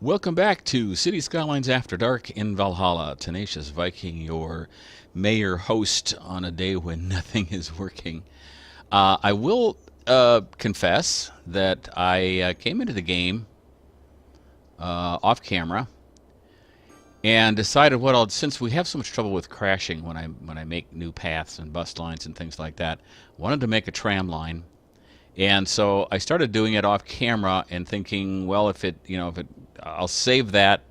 Welcome back to City Skylines After Dark in Valhalla. Tenacious Viking, your mayor host on a day when nothing is working. I will confess that I came into the game off camera and decided since we have so much trouble with crashing when I make new paths and bus lines and things like that, wanted to make a tram line. And so I started doing it off camera and thinking, well, I'll save that.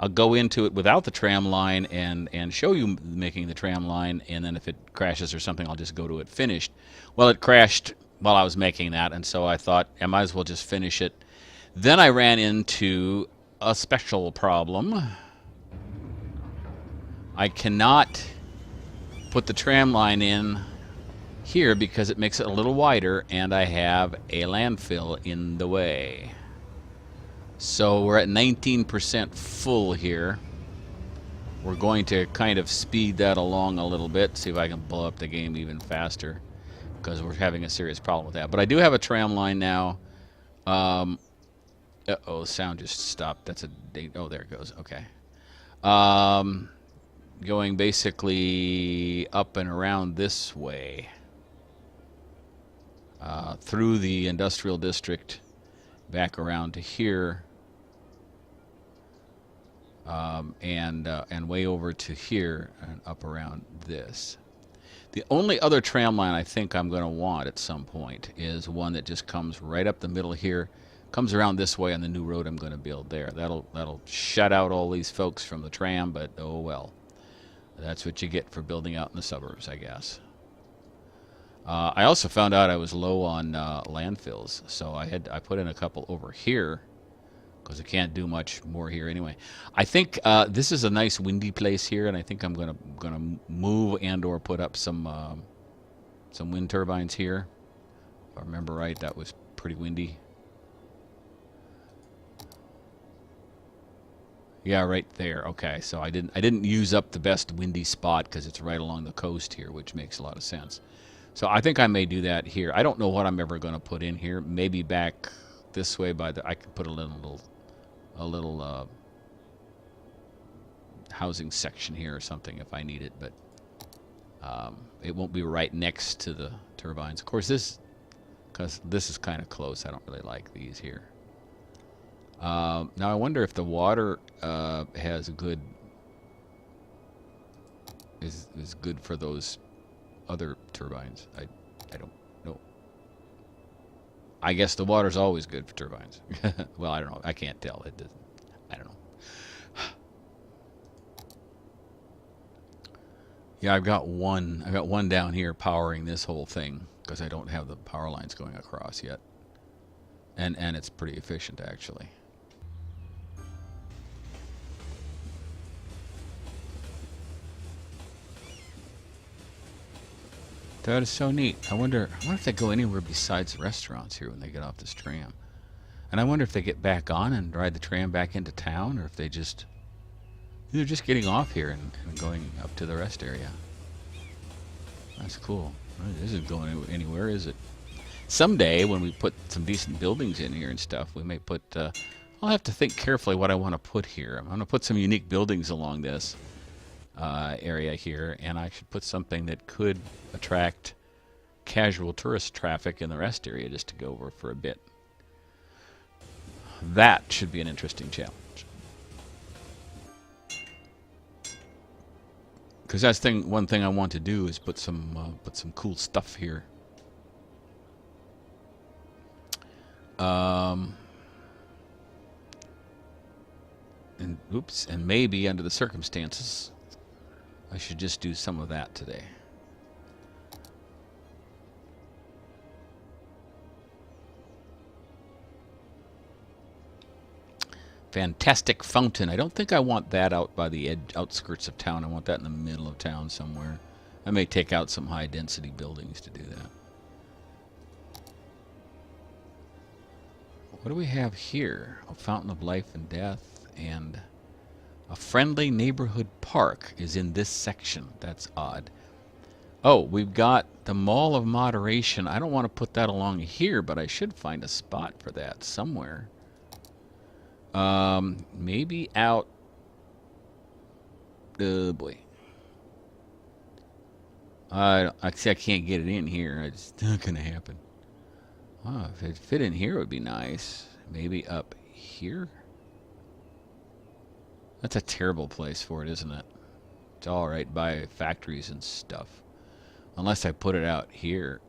I'll go into it without the tram line and show you making the tram line, and then if it crashes or something, I'll just go to it finished. Well, it crashed while I was making that, and so I thought I might as well just finish it. Then I ran into a special problem. I cannot put the tram line in here because it makes it a little wider, and I have a landfill in the way. So we're at 19% full here. We're going to kind of speed that along a little bit, see if I can blow up the game even faster, because we're having a serious problem with that. But I do have a tram line now. Uh-oh, sound just stopped. That's a date. Oh, there it goes. Okay. Going basically up and around this way. Through the industrial district, back around to here, and way over to here and up around this. The only other tram line I think I'm going to want at some point is one that just comes right up the middle here, comes around this way on the new road I'm going to build there. That'll shut out all these folks from the tram, but oh well. That's what you get for building out in the suburbs, I guess. I also found out I was low on landfills, so I put in a couple over here because I can't do much more here anyway. I think this is a nice windy place here, and I think I'm gonna move and/or put up some wind turbines here. If I remember right, that was pretty windy. Yeah, right there. Okay, so I didn't use up the best windy spot because it's right along the coast here, which makes a lot of sense. So I think I may do that here. I don't know what I'm ever going to put in here. Maybe back this way I could put a little housing section here or something if I need it, but it won't be right next to the turbines. Of course, because this is kind of close. I don't really like these here. Now I wonder if the water has is good for those other turbines. I don't know. I guess the water's always good for turbines. Well, I don't know. I can't tell. It doesn't. I don't know. Yeah, I've got one down here powering this whole thing because I don't have the power lines going across yet. And it's pretty efficient actually. That is so neat. I wonder if they go anywhere besides the restaurants here when they get off this tram. And I wonder if they get back on and ride the tram back into town, or if they're just getting off here and going up to the rest area. That's cool. This isn't going anywhere, is it? Someday, when we put some decent buildings in here and stuff, we may put... I'll have to think carefully what I want to put here. I'm going to put some unique buildings along this area here, and I should put something that could attract casual tourist traffic in the rest area just to go over for a bit. That should be an interesting challenge. Because that's one thing I want to do is put some cool stuff here. And maybe under the circumstances, I should just do some of that today. Fantastic fountain. I don't think I want that out by the outskirts of town. I want that in the middle of town somewhere. I may take out some high density buildings to do that. What do we have here? A fountain of life and death, and a friendly neighborhood park is in this section. That's odd. Oh, we've got the Mall of Moderation. I don't want to put that along here, but I should find a spot for that somewhere. Maybe out. Oh boy. I see. I can't get it in here. It's not gonna happen. Oh, if it fit in here, it would be nice. Maybe up here. That's a terrible place for it, isn't it? It's all right by factories and stuff. Unless I put it out here.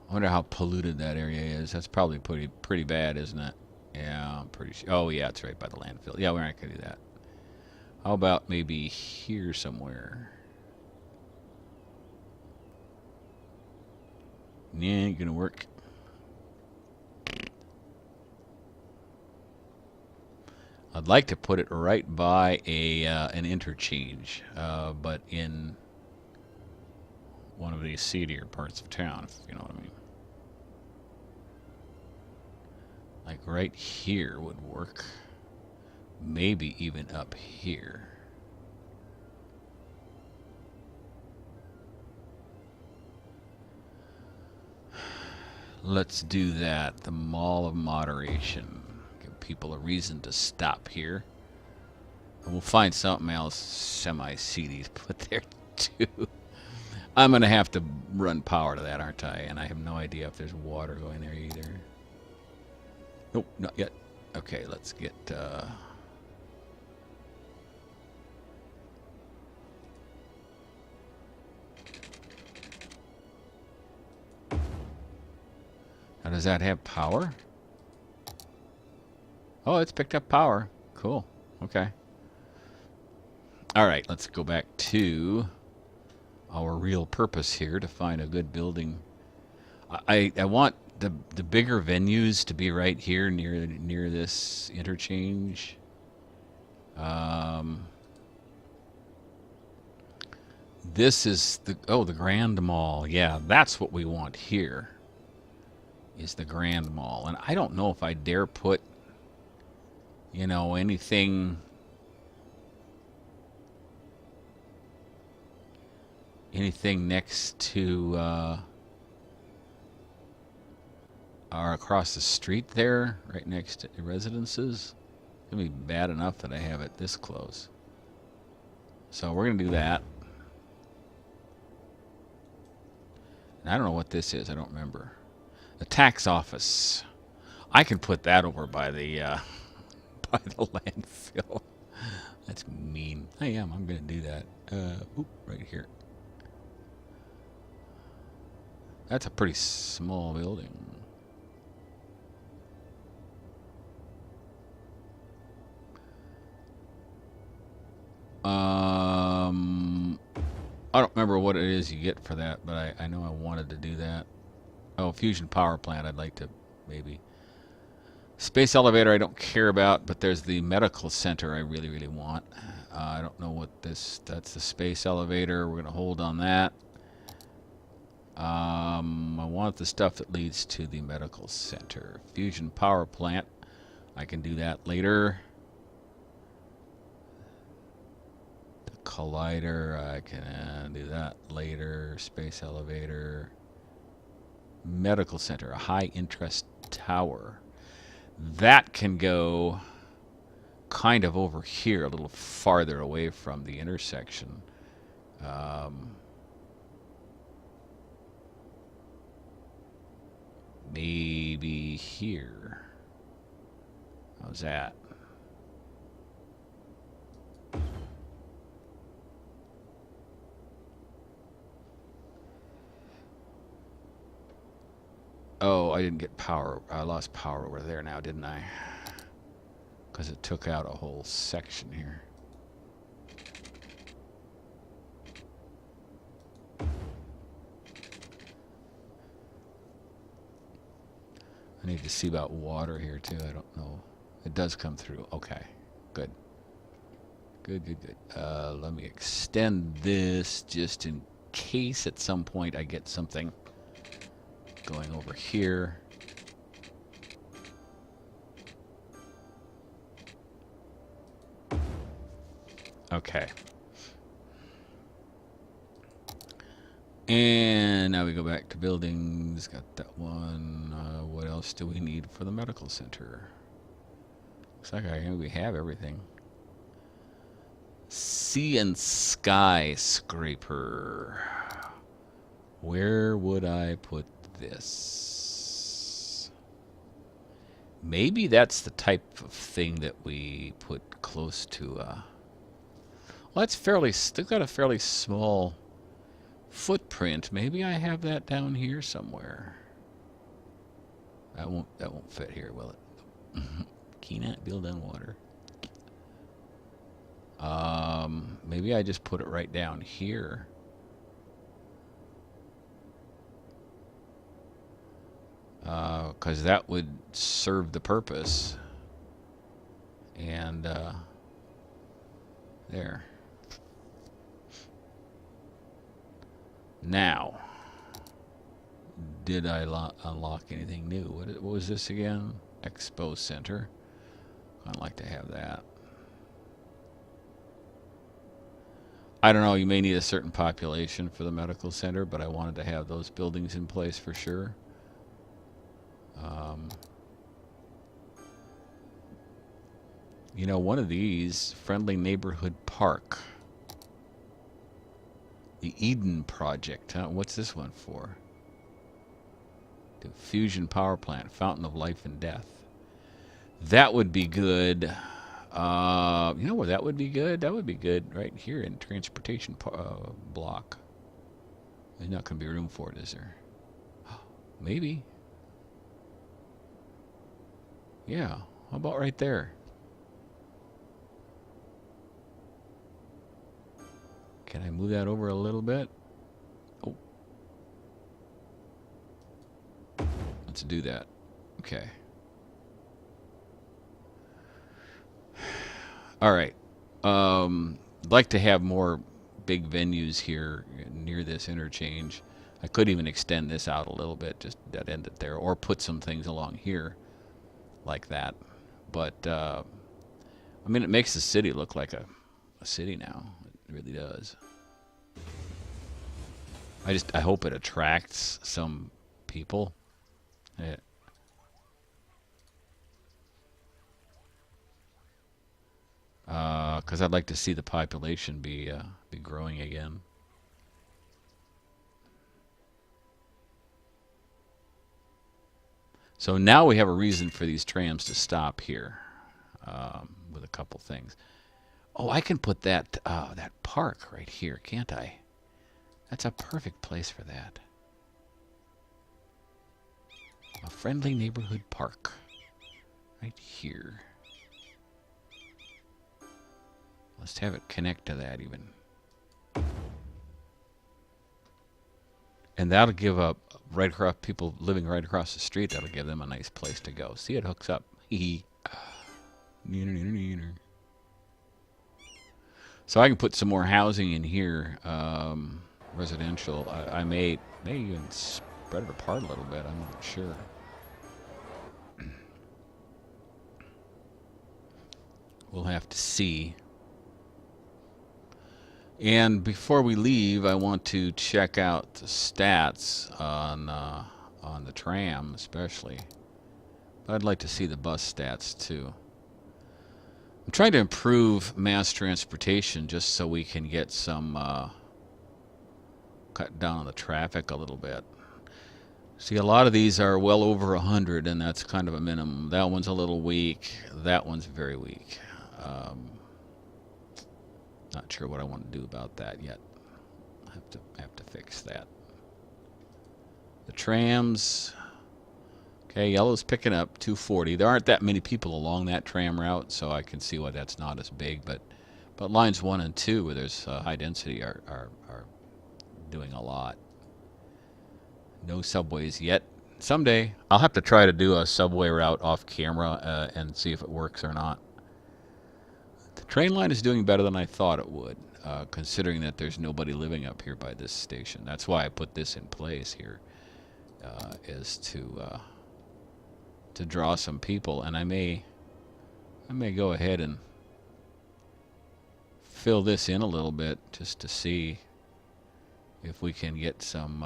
I wonder how polluted that area is. That's probably pretty bad, isn't it? Yeah, I'm pretty sure. Oh, yeah, it's right by the landfill. Yeah, we're not going to do that. How about maybe here somewhere? Yeah, ain't going to work. I'd like to put it right by an interchange, but in one of these seedier parts of town, if you know what I mean. Like right here would work. Maybe even up here. Let's do that. The Mall of Moderation. Give people a reason to stop here. And we'll find something else semi-seedy to put there too. I'm going to have to run power to that, aren't I? And I have no idea if there's water going there either. Nope, not yet. Okay, let's get... Now, does that have power? Oh, it's picked up power. Cool. Okay. All right, let's go back to our real purpose here to find a good building. I want the bigger venues to be right here near this interchange. This is the Grand Mall. Yeah, that's what we want here. Is the Grand Mall, and I don't know if I dare put, you know, anything next to or across the street there, right next to residences. It's gonna be bad enough that I have it this close. So we're gonna do that. And I don't know what this is. I don't remember. The tax office. I can put that over by the by the landfill. That's mean. I am. I'm going to do that. Right here. That's a pretty small building. I don't remember what it is you get for that, but I know I wanted to do that. Oh, fusion power plant. I'd like to maybe. Space elevator I don't care about, but there's the medical center I really, really want. I don't know what this... That's the space elevator. We're going to hold on that. I want the stuff that leads to the medical center. Fusion power plant. I can do that later. The collider. I can do that later. Space elevator. Medical center. A high interest tower. That can go kind of over here, a little farther away from the intersection. Maybe here. How's that? Oh, I didn't get power. I lost power over there now, didn't I? Because it took out a whole section here. I need to see about water here too. I don't know. It does come through. Okay, good. Good. Let me extend this just in case at some point I get something going over here. Okay. And now we go back to buildings. Got that one. What else do we need for the medical center? Looks like we have everything. Sea and skyscraper. Where would I put this? Maybe that's the type of thing that we put close to. Well, that's fairly. They've got a fairly small footprint. Maybe I have that down here somewhere. That won't fit here, will it? Cannot build on water. Maybe I just put it right down here. Because that would serve the purpose. And there. Now, did I unlock anything new? What was this again? Expo Center. I'd like to have that. I don't know, you may need a certain population for the medical center, but I wanted to have those buildings in place for sure. You know, one of these, Friendly Neighborhood Park. The Eden Project. Huh? What's this one for? The Fusion Power Plant, Fountain of Life and Death. That would be good. You know where that would be good? That would be good right here in transportation block. There's not going to be room for it, is there? Maybe. Yeah. How about right there? Can I move that over a little bit? Oh. Let's do that. Okay. All right. I'd like to have more big venues here near this interchange. I could even extend this out a little bit, just dead end it there, or put some things along here like that. But, I mean, it makes the city look like a city now. It really does. I hope it attracts some people. Yeah. Because I'd like to see the population be growing again. So now we have a reason for these trams to stop here with a couple things. Oh, I can put that that park right here, can't I? That's a perfect place for that. A friendly neighborhood park. Right here. Let's have it connect to that even. And that'll give up right across people living right across the street. That'll give them a nice place to go. See, it hooks up. So I can put some more housing in here, residential. I may even spread it apart a little bit. I'm not sure. We'll have to see. And before we leave, I want to check out the stats on the tram, especially. But I'd like to see the bus stats too. I'm trying to improve mass transportation just so we can get some cut down on the traffic a little bit. See, a lot of these are well over 100, and that's kind of a minimum. That one's a little weak. That one's very weak. Not sure what I want to do about that yet. I have to fix that. The trams. Okay, yellow's picking up 240. There aren't that many people along that tram route, so I can see why that's not as big. But lines 1 and 2, where there's high density, are doing a lot. No subways yet. Someday I'll have to try to do a subway route off camera and see if it works or not. The train line is doing better than I thought it would, considering that there's nobody living up here by this station. That's why I put this in place here, is to draw some people, and I may go ahead and fill this in a little bit just to see if we can get some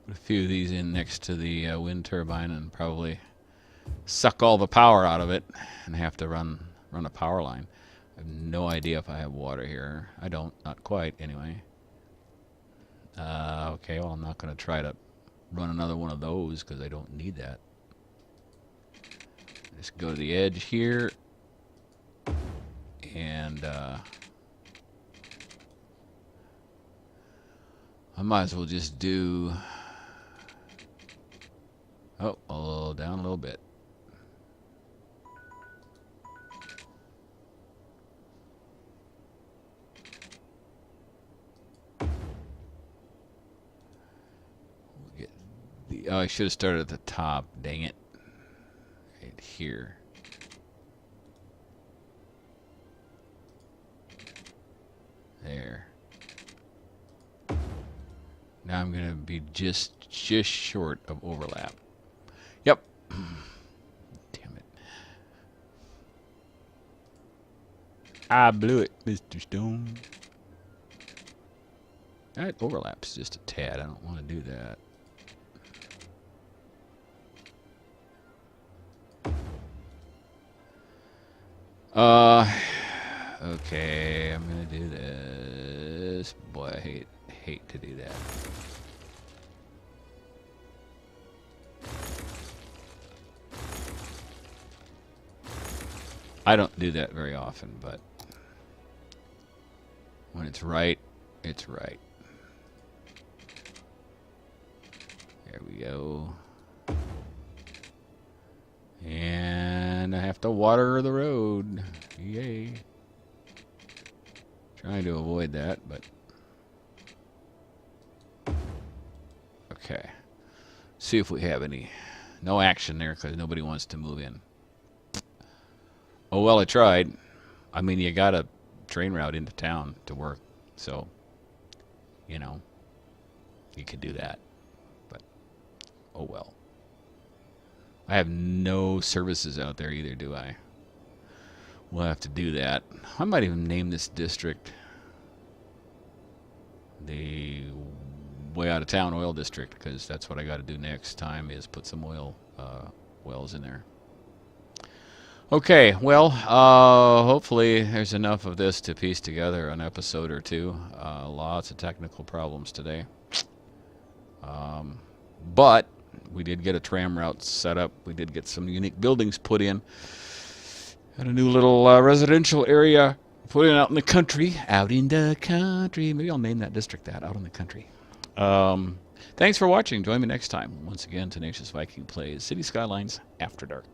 put a few of these in next to the wind turbine and probably suck all the power out of it and have to run a power line. I have no idea if I have water here. I don't, not quite anyway. Okay, well I'm not going to try to run another one of those because I don't need that. Just go to the edge here and I might as well just do down a little bit. Oh, I should have started at the top. Dang it. Right here. There. Now I'm going to be just short of overlap. Yep. Damn it. I blew it, Mr. Stone. That overlaps just a tad. I don't want to do that. Okay, I'm gonna do this. Boy, I hate to do that. I don't do that very often, but when it's right, it's right. There we go. And I have to water the road. Yay. Trying to avoid that, but... Okay. See if we have any... No action there because nobody wants to move in. Oh, well, I tried. I mean, you got a train route into town to work, so, you know, you could do that. But, oh well. I have no services out there either, do I? We'll have to do that. I might even name this district the Way Out of Town Oil District, because that's what I got to do next time is put some oil wells in there. Okay, well, hopefully there's enough of this to piece together an episode or two. Lots of technical problems today. But we did get a tram route set up. We did get some unique buildings put in. And a new little residential area put in out in the country. Out in the country. Maybe I'll name that district that, Out in the Country. Thanks for watching. Join me next time. Once again, Tenacious Viking plays City Skylines After Dark.